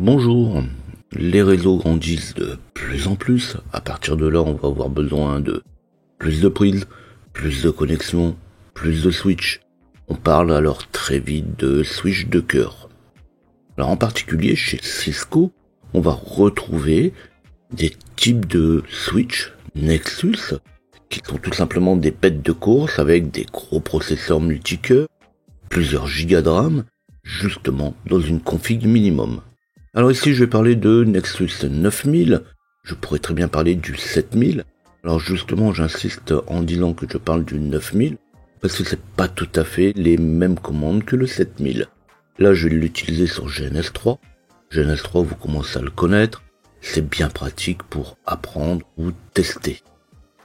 Bonjour, les réseaux grandissent de plus en plus. À partir de là, on va avoir besoin de plus de prises, plus de connexions, plus de switch. On parle alors très vite de switch de cœur. Alors en particulier chez Cisco, on va retrouver des types de switch Nexus qui sont tout simplement des bêtes de course avec des gros processeurs multicœurs, plusieurs gigas de RAM, justement dans une config minimum. Alors ici je vais parler de Nexus 9000, je pourrais très bien parler du 7000. Alors justement j'insiste en disant que je parle du 9000 parce que c'est pas tout à fait les mêmes commandes que le 7000. Là je vais l'utiliser sur GNS3. GNS3 vous commencez à le connaître, c'est bien pratique pour apprendre ou tester.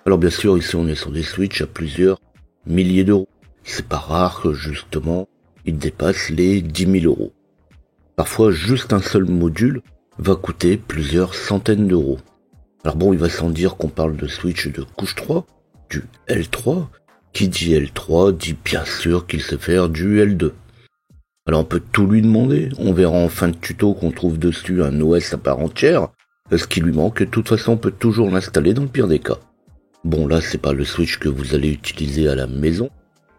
Alors bien sûr ici on est sur des switches à plusieurs milliers d'euros. C'est pas rare que justement ils dépassent les 10 000 euros. Parfois, juste un seul module va coûter plusieurs centaines d'euros. Alors bon, il va sans dire qu'on parle de switch de couche 3, du L3. Qui dit L3 dit bien sûr qu'il sait faire du L2. Alors on peut tout lui demander, on verra en fin de tuto qu'on trouve dessus un OS à part entière. Ce qui lui manque, de toute façon on peut toujours l'installer dans le pire des cas. Bon là c'est pas le switch que vous allez utiliser à la maison.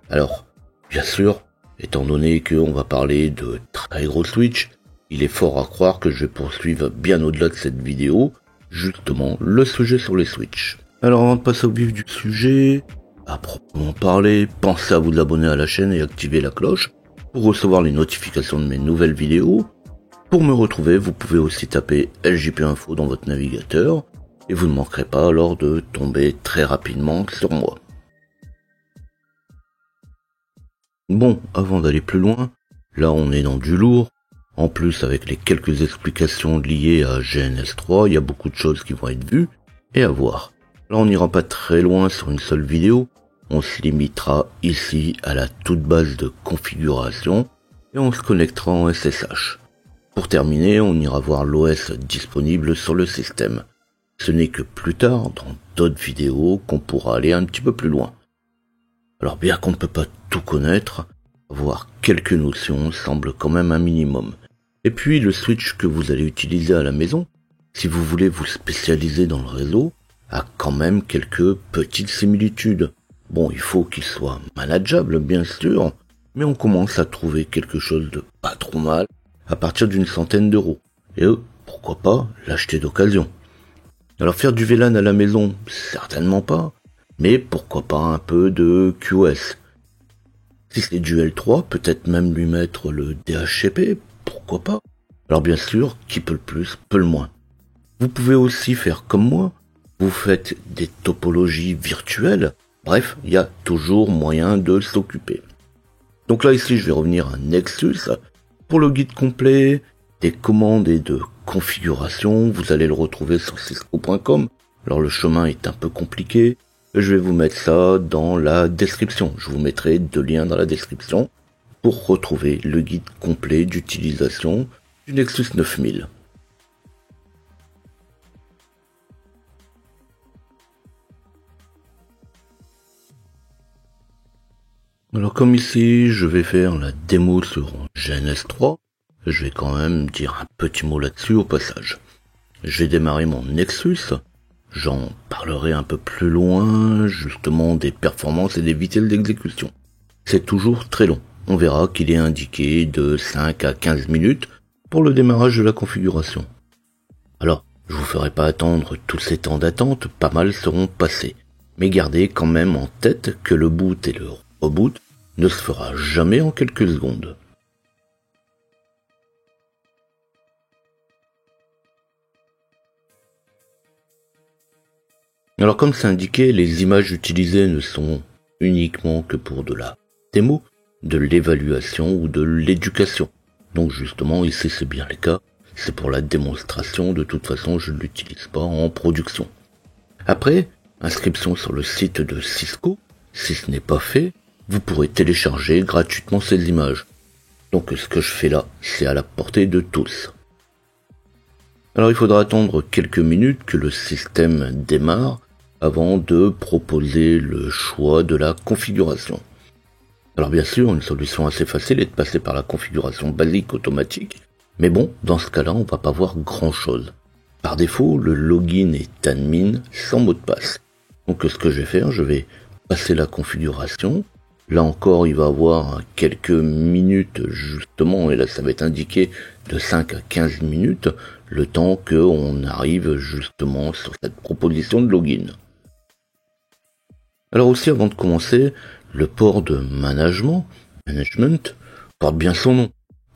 Alors, bien sûr, étant donné qu'on va parler de très gros switch, il est fort à croire que je vais poursuivre bien au-delà de cette vidéo, justement le sujet sur les switch. Alors avant de passer au vif du sujet, à proprement parler, pensez à vous abonner à la chaîne et activer la cloche pour recevoir les notifications de mes nouvelles vidéos. Pour me retrouver, vous pouvez aussi taper LJP Info dans votre navigateur et vous ne manquerez pas alors de tomber très rapidement sur moi. Bon, avant d'aller plus loin, là on est dans du lourd. En plus, avec les quelques explications liées à GNS3, il y a beaucoup de choses qui vont être vues et à voir. Là on n'ira pas très loin sur une seule vidéo, on se limitera ici à la toute base de configuration et on se connectera en SSH. Pour terminer, on ira voir l'OS disponible sur le système. Ce n'est que plus tard, dans d'autres vidéos, qu'on pourra aller un petit peu plus loin. Alors bien qu'on ne peut pas tout connaître, avoir quelques notions semble quand même un minimum. Et puis le switch que vous allez utiliser à la maison, si vous voulez vous spécialiser dans le réseau, a quand même quelques petites similitudes. Bon, il faut qu'il soit manageable bien sûr, mais on commence à trouver quelque chose de pas trop mal à partir d'une centaine d'euros. Et pourquoi pas l'acheter d'occasion. Alors faire du VLAN à la maison, certainement pas. Mais pourquoi pas un peu de QoS. Si c'est du L3, peut-être même lui mettre le DHCP, pourquoi pas. Alors bien sûr, qui peut le plus, peut le moins. Vous pouvez aussi faire comme moi, vous faites des topologies virtuelles, bref, il y a toujours moyen de s'occuper. Donc là ici je vais revenir à Nexus. Pour le guide complet des commandes et de configuration, vous allez le retrouver sur cisco.com. Alors le chemin est un peu compliqué. Je vais vous mettre ça dans la description. Je vous mettrai 2 liens dans la description pour retrouver le guide complet d'utilisation du Nexus 9000. Alors comme ici, je vais faire la démo sur GNS3, je vais quand même dire un petit mot là-dessus au passage. Je vais démarrer mon Nexus. J'en parlerai un peu plus loin, justement, des performances et des vitesses d'exécution. C'est toujours très long. On verra qu'il est indiqué de 5 à 15 minutes pour le démarrage de la configuration. Alors, je vous ferai pas attendre tous ces temps d'attente, pas mal seront passés. Mais gardez quand même en tête que le boot et le reboot ne se fera jamais en quelques secondes. Alors comme c'est indiqué, les images utilisées ne sont uniquement que pour de la démo, de l'évaluation ou de l'éducation. Donc justement ici c'est bien le cas, c'est pour la démonstration, de toute façon je ne l'utilise pas en production. Après, inscription sur le site de Cisco, si ce n'est pas fait, vous pourrez télécharger gratuitement ces images. Donc ce que je fais là, c'est à la portée de tous. Alors il faudra attendre quelques minutes que le système démarre avant de proposer le choix de la configuration. Alors bien sûr, une solution assez facile est de passer par la configuration basique automatique Mais bon, dans ce cas-là, on va pas voir grand-chose. Par défaut, le login est admin sans mot de passe. Donc ce que je vais faire, je vais passer la configuration. Là encore, il va avoir quelques minutes justement, et là ça va être indiqué de 5 à 15 minutes, le temps qu'on arrive justement sur cette proposition de login. Alors aussi, avant de commencer, le port de management porte bien son nom.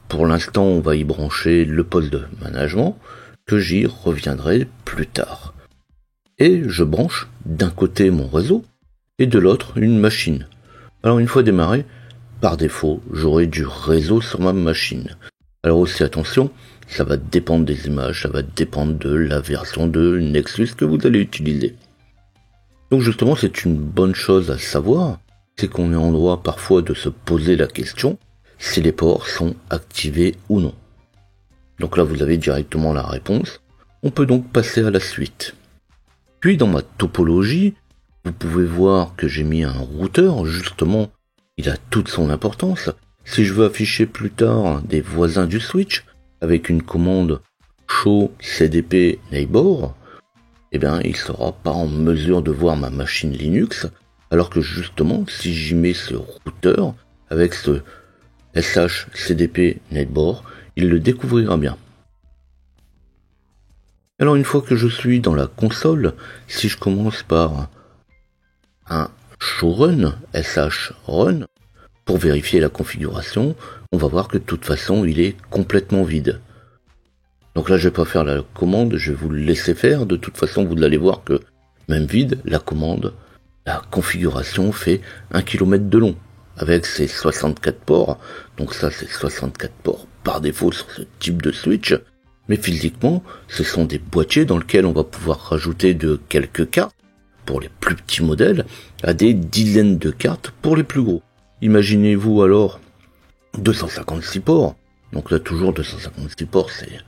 Pour l'instant, on va y brancher le poste de management, que j'y reviendrai plus tard. Et je branche d'un côté mon réseau, et de l'autre une machine. Alors une fois démarré, par défaut, j'aurai du réseau sur ma machine. Alors aussi attention, ça va dépendre des images, ça va dépendre de la version de Nexus que vous allez utiliser. Donc justement, c'est une bonne chose à savoir, c'est qu'on est en droit parfois de se poser la question si les ports sont activés ou non. Donc là, vous avez directement la réponse. On peut donc passer à la suite. Puis dans ma topologie, vous pouvez voir que j'ai mis un routeur, justement, il a toute son importance. Si je veux afficher plus tard des voisins du switch, avec une commande show cdp neighbor, eh bien, il sera pas en mesure de voir ma machine Linux, alors que justement, si j'y mets ce routeur, avec ce sh cdp neighbor, il le découvrira bien. Alors une fois que je suis dans la console, si je commence par un showrun, sh run, pour vérifier la configuration, on va voir que de toute façon il est complètement vide. Donc là je vais pas faire la commande, je vais vous le laisser faire, de toute façon vous allez voir que même vide, la configuration fait 1 km de long, avec ses 64 ports, donc ça c'est 64 ports par défaut sur ce type de switch, mais physiquement ce sont des boîtiers dans lesquels on va pouvoir rajouter de quelques cartes, pour les plus petits modèles, à des dizaines de cartes pour les plus gros. Imaginez-vous alors 256 ports, donc là toujours 256 ports c'est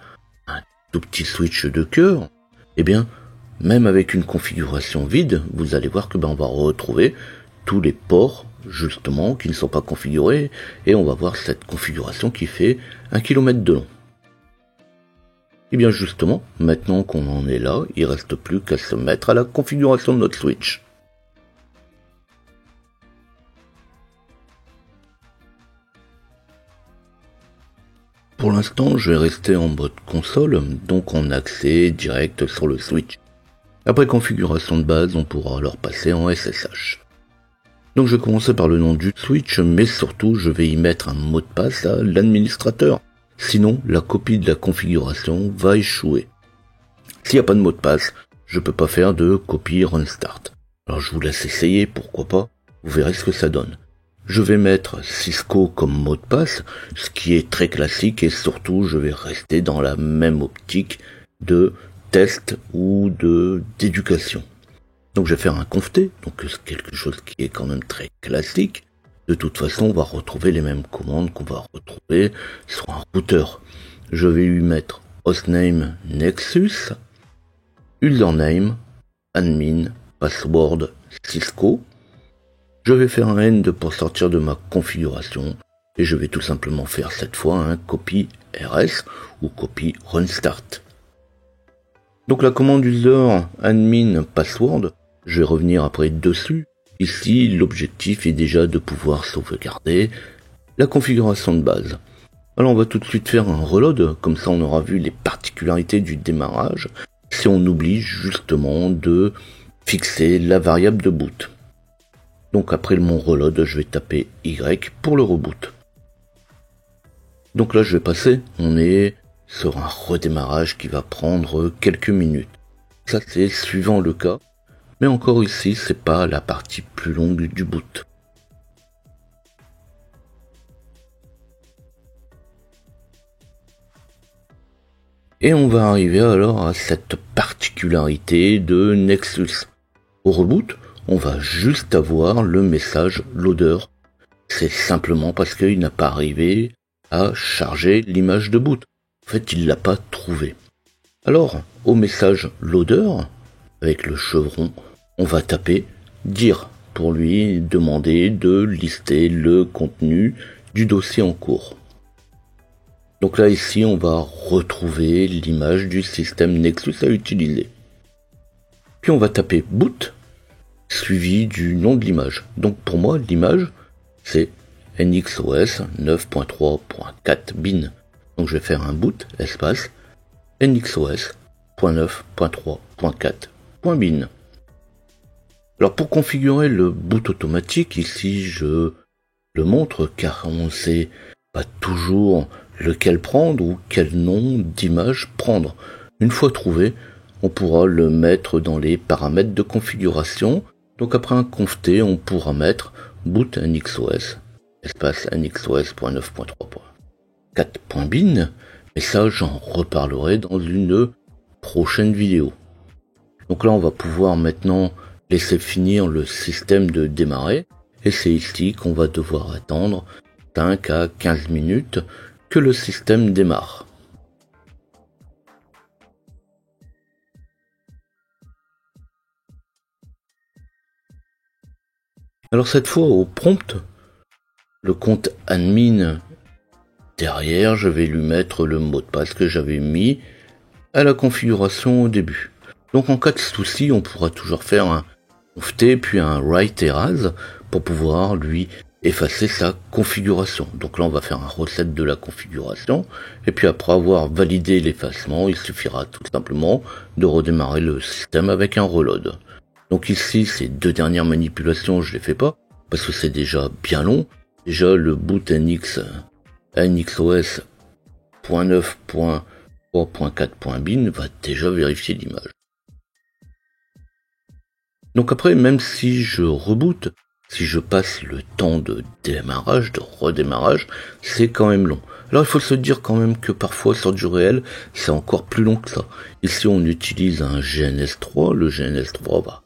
un tout petit switch de cœur, et bien même avec une configuration vide, vous allez voir que on va retrouver tous les ports justement qui ne sont pas configurés, et on va voir cette configuration qui fait 1 km de long. Et bien justement, maintenant qu'on en est là, il reste plus qu'à se mettre à la configuration de notre switch. Pour l'instant, je vais rester en mode console, donc en accès direct sur le switch. Après configuration de base, on pourra alors passer en SSH. Donc je vais commencer par le nom du switch, mais surtout je vais y mettre un mot de passe à l'administrateur. Sinon, la copie de la configuration va échouer. S'il n'y a pas de mot de passe, je peux pas faire de copie run start. Alors je vous laisse essayer, pourquoi pas, vous verrez ce que ça donne. Je vais mettre Cisco comme mot de passe, ce qui est très classique, et surtout je vais rester dans la même optique de test ou d'éducation. Donc je vais faire un conft, donc c'est quelque chose qui est quand même très classique. De toute façon, on va retrouver les mêmes commandes qu'on va retrouver sur un routeur. Je vais lui mettre hostname Nexus, username, admin, password Cisco. Je vais faire un end pour sortir de ma configuration et je vais tout simplement faire cette fois un copy rs ou copy run start. Donc la commande user admin password, je vais revenir après dessus. Ici, l'objectif est déjà de pouvoir sauvegarder la configuration de base. Alors on va tout de suite faire un reload, comme ça on aura vu les particularités du démarrage, si on oublie justement de fixer la variable de boot. Donc après mon reload, je vais taper Y pour le reboot. Donc là je vais passer, on est sur un redémarrage qui va prendre quelques minutes. Ça c'est suivant le cas. Mais encore ici, c'est pas la partie plus longue du boot. Et on va arriver alors à cette particularité de Nexus. Au reboot, on va juste avoir le message loader. C'est simplement parce qu'il n'a pas arrivé à charger l'image de boot. En fait, il l'a pas trouvé. Alors, au message loader, avec le chevron, on va taper dire pour lui demander de lister le contenu du dossier en cours. Donc là ici on va retrouver l'image du système Nexus à utiliser. Puis on va taper boot suivi du nom de l'image. Donc pour moi l'image c'est NXOS 9.3.4 bin. Donc je vais faire un boot espace NXOS.9.3.4.bin. Alors pour configurer le boot automatique, ici je le montre car on ne sait pas toujours lequel prendre ou quel nom d'image prendre. Une fois trouvé, on pourra le mettre dans les paramètres de configuration. Donc après un conft, on pourra mettre boot NXOS espace NXOS.9.3.4.bin. Et ça, j'en reparlerai dans une prochaine vidéo. Donc là, on va pouvoir maintenant laisser finir le système de démarrer. Et c'est ici qu'on va devoir attendre 5 à 15 minutes que le système démarre. Alors cette fois, au prompt, le compte admin derrière, je vais lui mettre le mot de passe que j'avais mis à la configuration au début. Donc en cas de souci, on pourra toujours faire un conft puis un write erase pour pouvoir lui effacer sa configuration. Donc là on va faire un reset de la configuration et puis après avoir validé l'effacement, il suffira tout simplement de redémarrer le système avec un reload. Donc ici ces deux dernières manipulations je les fais pas parce que c'est déjà bien long. Déjà le boot NXOS.9.3.4.bin va déjà vérifier l'image. Donc après, même si je reboot, si je passe le temps de démarrage, de redémarrage, c'est quand même long. Alors il faut se dire quand même que parfois sur du réel, c'est encore plus long que ça. Ici on utilise un GNS3, le GNS3 va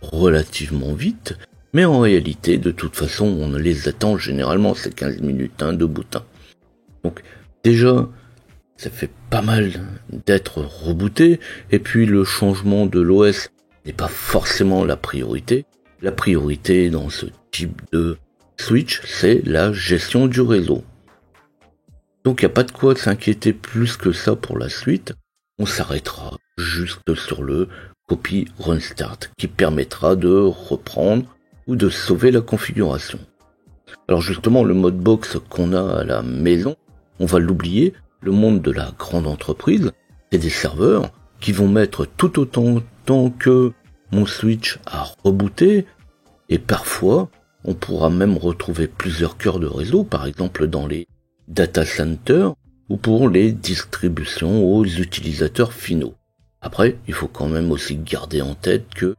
relativement vite, mais en réalité, de toute façon, on les attend généralement, c'est 15 minutes de boot. Donc déjà, ça fait pas mal d'être rebooté, et puis le changement de l'OS n'est pas forcément la priorité. La priorité dans ce type de switch, c'est la gestion du réseau. Donc il n'y a pas de quoi s'inquiéter plus que ça pour la suite. On s'arrêtera juste sur le copy run start qui permettra de reprendre ou de sauver la configuration. Alors justement, le mode box qu'on a à la maison, on va l'oublier. Le monde de la grande entreprise, c'est des serveurs qui vont mettre tout autant de temps que mon switch à rebooter, et parfois on pourra même retrouver plusieurs cœurs de réseau, par exemple dans les data centers ou pour les distributions aux utilisateurs finaux. Après, il faut quand même aussi garder en tête que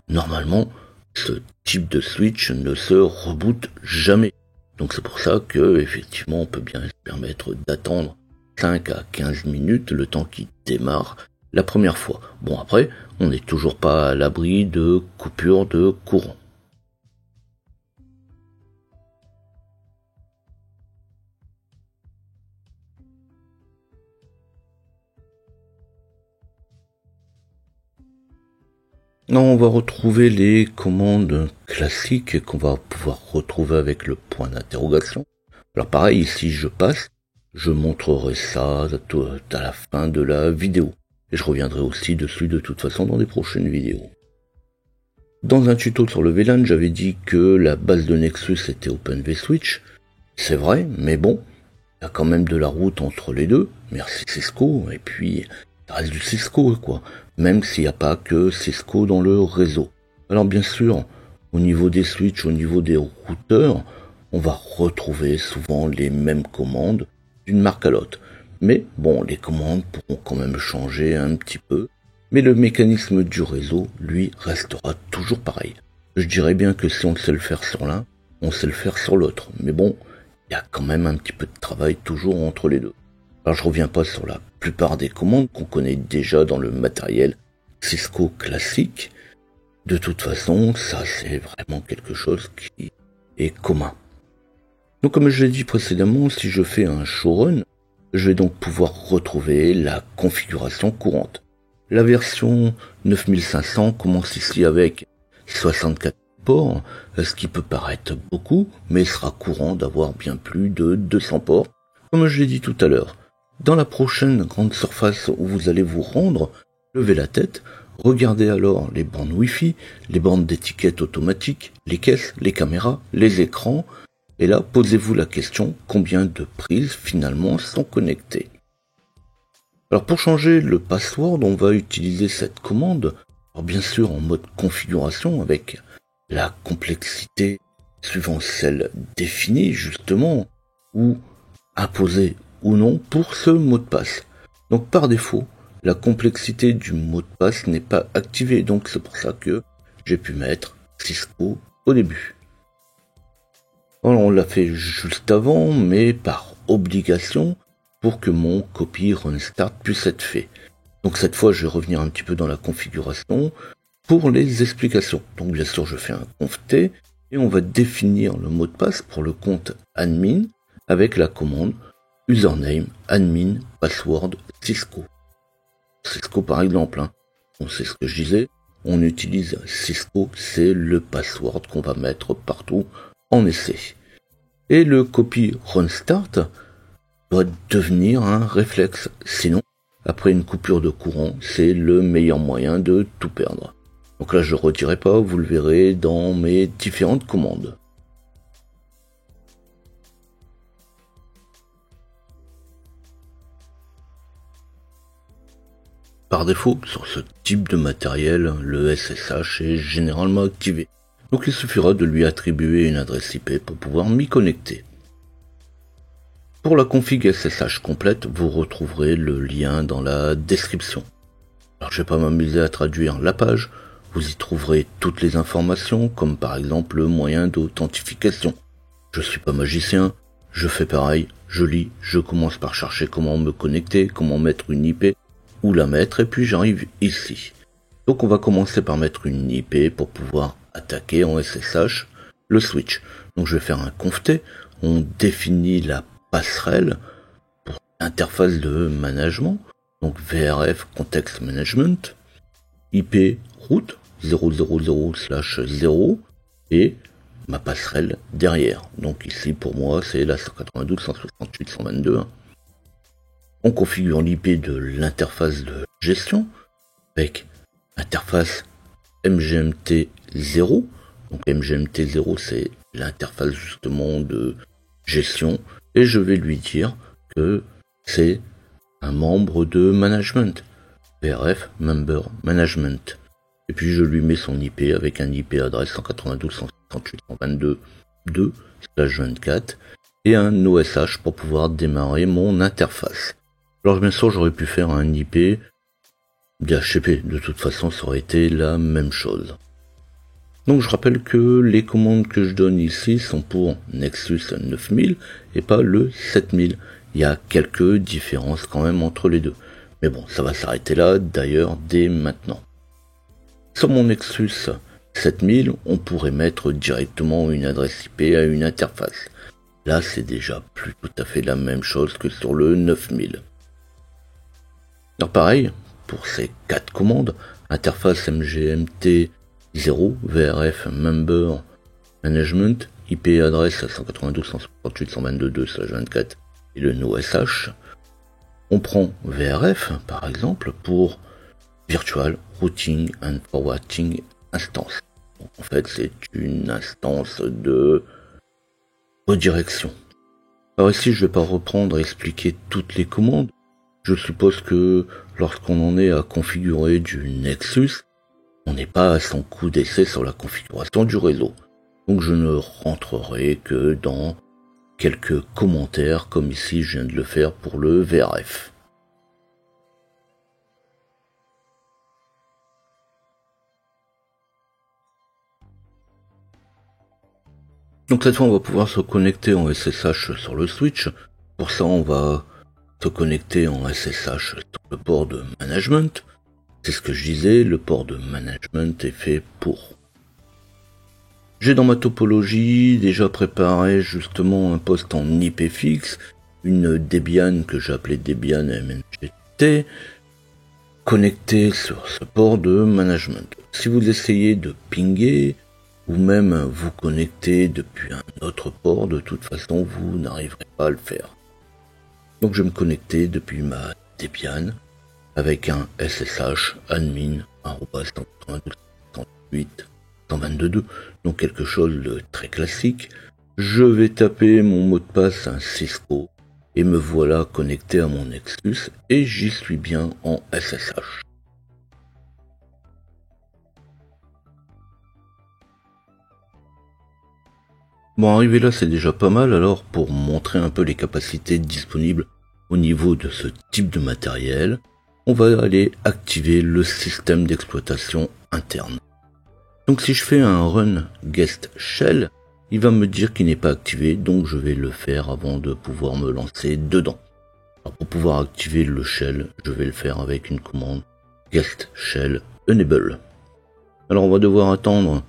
normalement ce type de switch ne se reboot jamais. Donc c'est pour ça que effectivement on peut bien se permettre d'attendre 5 à 15 minutes le temps qu'il démarre la première fois. Bon après, on n'est toujours pas à l'abri de coupures de courant. Non, on va retrouver les commandes classiques qu'on va pouvoir retrouver avec le point d'interrogation. Alors pareil, si je passe, je montrerai ça à la fin de la vidéo. Et je reviendrai aussi dessus de toute façon dans les prochaines vidéos. Dans un tuto sur le VLAN, j'avais dit que la base de Nexus était OpenVSwitch. C'est vrai, mais bon, il y a quand même de la route entre les deux. Merci Cisco, et puis ça reste du Cisco, quoi. Même s'il n'y a pas que Cisco dans le réseau. Alors bien sûr, au niveau des switches, au niveau des routeurs, on va retrouver souvent les mêmes commandes d'une marque à l'autre. Mais bon, les commandes pourront quand même changer un petit peu. Mais le mécanisme du réseau, lui, restera toujours pareil. Je dirais bien que si on sait le faire sur l'un, on sait le faire sur l'autre. Mais bon, il y a quand même un petit peu de travail toujours entre les deux. Alors je reviens pas sur la plupart des commandes qu'on connaît déjà dans le matériel Cisco classique. De toute façon, ça c'est vraiment quelque chose qui est commun. Donc comme je l'ai dit précédemment, si je fais un showrun, je vais donc pouvoir retrouver la configuration courante. La version 9500 commence ici avec 64 ports, ce qui peut paraître beaucoup, mais il sera courant d'avoir bien plus de 200 ports, comme je l'ai dit tout à l'heure. Dans la prochaine grande surface où vous allez vous rendre, levez la tête, regardez alors les bornes Wi-Fi, les bornes d'étiquette automatique, les caisses, les caméras, les écrans, et là posez-vous la question combien de prises finalement sont connectées. Alors pour changer le password, on va utiliser cette commande, alors bien sûr en mode configuration avec la complexité suivant celle définie justement, ou imposée ou non pour ce mot de passe. Donc par défaut, la complexité du mot de passe n'est pas activée, donc c'est pour ça que j'ai pu mettre Cisco au début. Alors on l'a fait juste avant, mais par obligation, pour que mon copy run start puisse être fait. Donc cette fois, je vais revenir un petit peu dans la configuration pour les explications. Donc bien sûr, je fais un conft et on va définir le mot de passe pour le compte admin avec la commande username admin password Cisco. Cisco par exemple, on sait ce que je disais, on utilise Cisco, c'est le password qu'on va mettre partout en essai. Et le copy run start doit devenir un réflexe, sinon après une coupure de courant, c'est le meilleur moyen de tout perdre. Donc là je ne retirerai pas, vous le verrez dans mes différentes commandes. Par défaut, sur ce type de matériel, le SSH est généralement activé. Donc il suffira de lui attribuer une adresse IP pour pouvoir m'y connecter. Pour la config SSH complète, vous retrouverez le lien dans la description. Alors je vais pas m'amuser à traduire la page, vous y trouverez toutes les informations, comme par exemple le moyen d'authentification. Je suis pas magicien, je fais pareil, je lis, je commence par chercher comment me connecter, comment mettre une IP, où la mettre, et puis j'arrive ici. Donc on va commencer par mettre une IP pour pouvoir attaquer en SSH le switch. Donc je vais faire un conft, on définit la passerelle pour l'interface de management, donc VRF Context Management, IP route 000/0 et ma passerelle derrière. Donc ici pour moi c'est la 192.168.122. On configure l'IP de l'interface de gestion avec interface MGMT 0. Donc MGMT 0 c'est l'interface justement de gestion et je vais lui dire que c'est un membre de management, VRF Member Management. Et puis je lui mets son IP avec un IP adresse 192.168.122.2/24 et un OSH pour pouvoir démarrer mon interface. Alors bien sûr j'aurais pu faire un IP DHCP, de toute façon ça aurait été la même chose. Donc je rappelle que les commandes que je donne ici sont pour Nexus 9000 et pas le 7000. Il y a quelques différences quand même entre les deux. Mais bon, ça va s'arrêter là d'ailleurs dès maintenant. Sur mon Nexus 7000, on pourrait mettre directement une adresse IP à une interface. Là, c'est déjà plus tout à fait la même chose que sur le 9000. Alors pareil, pour ces 4 commandes, interface MGMT 0, VRF Member Management, IP adresse 192.168.122.2/24 et le NoSH, on prend VRF par exemple pour Virtual Routing and Forwarding Instance. Donc, en fait, c'est une instance de redirection. Alors ici, je ne vais pas reprendre et expliquer toutes les commandes. Je suppose que lorsqu'on en est à configurer du Nexus, on n'est pas à son coup d'essai sur la configuration du réseau. Donc je ne rentrerai que dans quelques commentaires comme ici je viens de le faire pour le VRF. Donc cette fois on va pouvoir se connecter en SSH sur le switch. Pour ça on va se connecter en SSH sur le port de management. C'est ce que je disais, le port de management est fait pour. J'ai dans ma topologie déjà préparé justement un poste en IP fixe, une Debian que j'ai appelée Debian MNGT, connectée sur ce port de management. Si vous essayez de pinguer, ou même vous connecter depuis un autre port, de toute façon vous n'arriverez pas à le faire. Donc je vais me connecter depuis ma Debian avec un SSH admin @192.168.122.2, donc quelque chose de très classique. Je vais taper mon mot de passe un Cisco et me voilà connecté à mon Nexus et j'y suis bien en SSH. Bon, arrivé là, c'est déjà pas mal. Alors, pour montrer un peu les capacités disponibles au niveau de ce type de matériel, on va aller activer le système d'exploitation interne. Donc si je fais un run guest shell, il va me dire qu'il n'est pas activé, donc je vais le faire avant de pouvoir me lancer dedans. Alors pour pouvoir activer le shell, je vais le faire avec une commande guest shell enable. Alors on va devoir attendre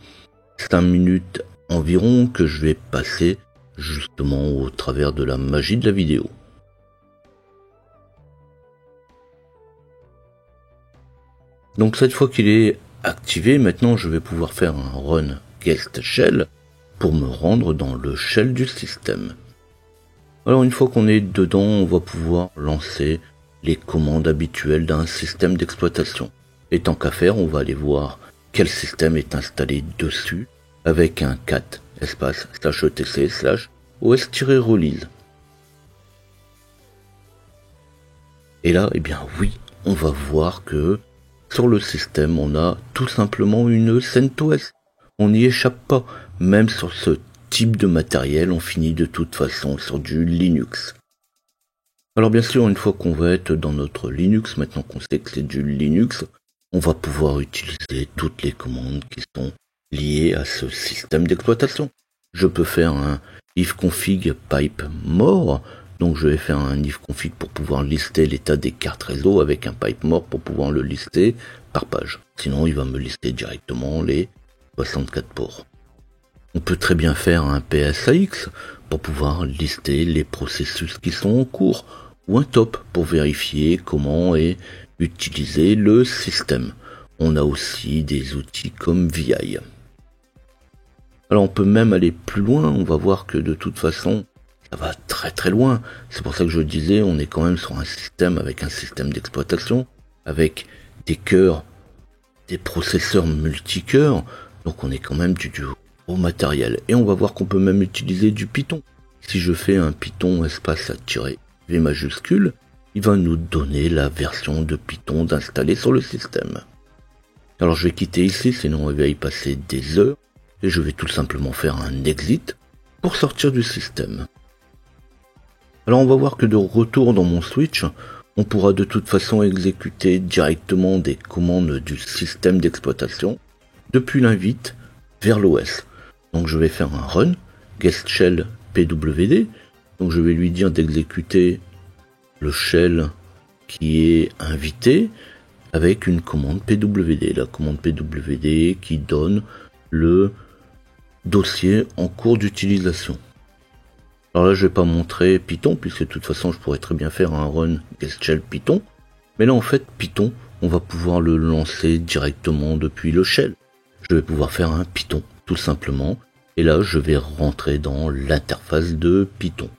5 minutes environ que je vais passer justement au travers de la magie de la vidéo. Donc cette fois qu'il est activé, maintenant je vais pouvoir faire un run guest shell pour me rendre dans le shell du système. Alors une fois qu'on est dedans, on va pouvoir lancer les commandes habituelles d'un système d'exploitation. Et tant qu'à faire, on va aller voir quel système est installé dessus avec un cat /etc/os-release. Et là, eh bien oui, on va voir que sur le système, on a tout simplement une CentOS. On n'y échappe pas, même sur ce type de matériel, on finit de toute façon sur du Linux. Alors bien sûr, une fois qu'on va être dans notre Linux, maintenant qu'on sait que c'est du Linux, on va pouvoir utiliser toutes les commandes qui sont liées à ce système d'exploitation. Je peux faire un ifconfig pipe more, donc je vais faire un ifconfig pour pouvoir lister l'état des cartes réseau avec un pipe more pour pouvoir le lister par page. Sinon, il va me lister directement les 64 ports. On peut très bien faire un PSAX pour pouvoir lister les processus qui sont en cours, ou un top pour vérifier comment est utilisé le système. On a aussi des outils comme VI. Alors on peut même aller plus loin, on va voir que de toute façon, ça va très très loin. C'est pour ça que je disais, on est quand même sur un système avec un système d'exploitation, avec des cœurs, des processeurs multicœurs, donc on est quand même du gros matériel. Et on va voir qu'on peut même utiliser du Python. Si je fais un Python espace _v majuscule, il va nous donner la version de Python d'installer sur le système. Alors je vais quitter ici, sinon il va y passer des heures, et je vais tout simplement faire un exit pour sortir du système. Alors on va voir que de retour dans mon switch, on pourra de toute façon exécuter directement des commandes du système d'exploitation depuis l'invite vers l'OS. Donc je vais faire un run guest shell pwd, donc je vais lui dire d'exécuter le shell qui est invité avec une commande pwd, la commande pwd qui donne le dossier en cours d'utilisation. Alors là je vais pas montrer Python puisque de toute façon je pourrais très bien faire un run guest shell Python, mais là en fait Python on va pouvoir le lancer directement depuis le shell. Je vais pouvoir faire un Python tout simplement, et là je vais rentrer dans l'interface de Python.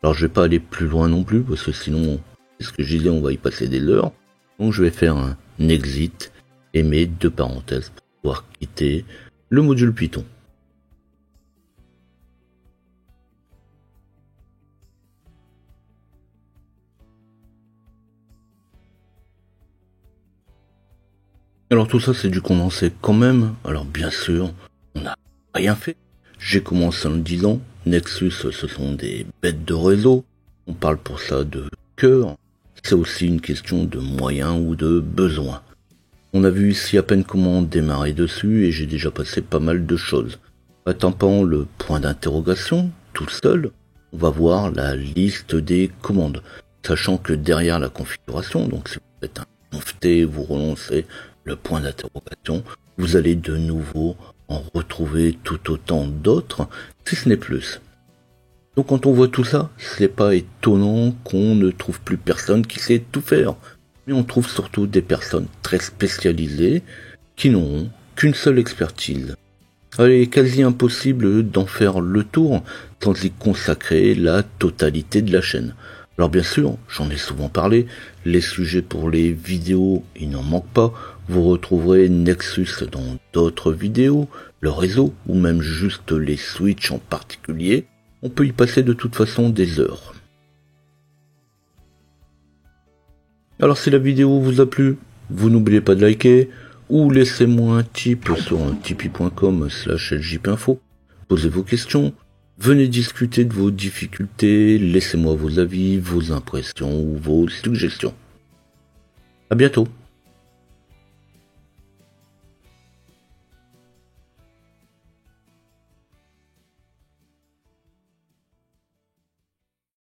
Alors je vais pas aller plus loin non plus parce que sinon, c'est ce que je disais, on va y passer des heures. Donc je vais faire un exit et mes deux parenthèses pour pouvoir quitter le module Python. Alors tout ça c'est du condensé quand même. Alors bien sûr, on n'a rien fait. J'ai commencé en disant, Nexus ce sont des bêtes de réseau. On parle pour ça de cœur. C'est aussi une question de moyens ou de besoins. On a vu ici à peine comment démarrer dessus et j'ai déjà passé pas mal de choses. En tapant le point d'interrogation tout seul, on va voir la liste des commandes. Sachant que derrière la configuration, donc si vous faites un conft, vous relancez le point d'interrogation, vous allez de nouveau en retrouver tout autant d'autres, si ce n'est plus. Donc quand on voit tout ça, c'est pas étonnant qu'on ne trouve plus personne qui sait tout faire. Mais on trouve surtout des personnes très spécialisées qui n'auront qu'une seule expertise. Il est quasi impossible d'en faire le tour sans y consacrer la totalité de la chaîne. Alors bien sûr, j'en ai souvent parlé, les sujets pour les vidéos, il n'en manque pas. Vous retrouverez Nexus dans d'autres vidéos, le réseau ou même juste les Switch en particulier. On peut y passer de toute façon des heures. Alors si la vidéo vous a plu, vous n'oubliez pas de liker ou laissez-moi un tip sur tipeee.com/ljpinfo. Posez vos questions, venez discuter de vos difficultés, laissez-moi vos avis, vos impressions ou vos suggestions. À bientôt.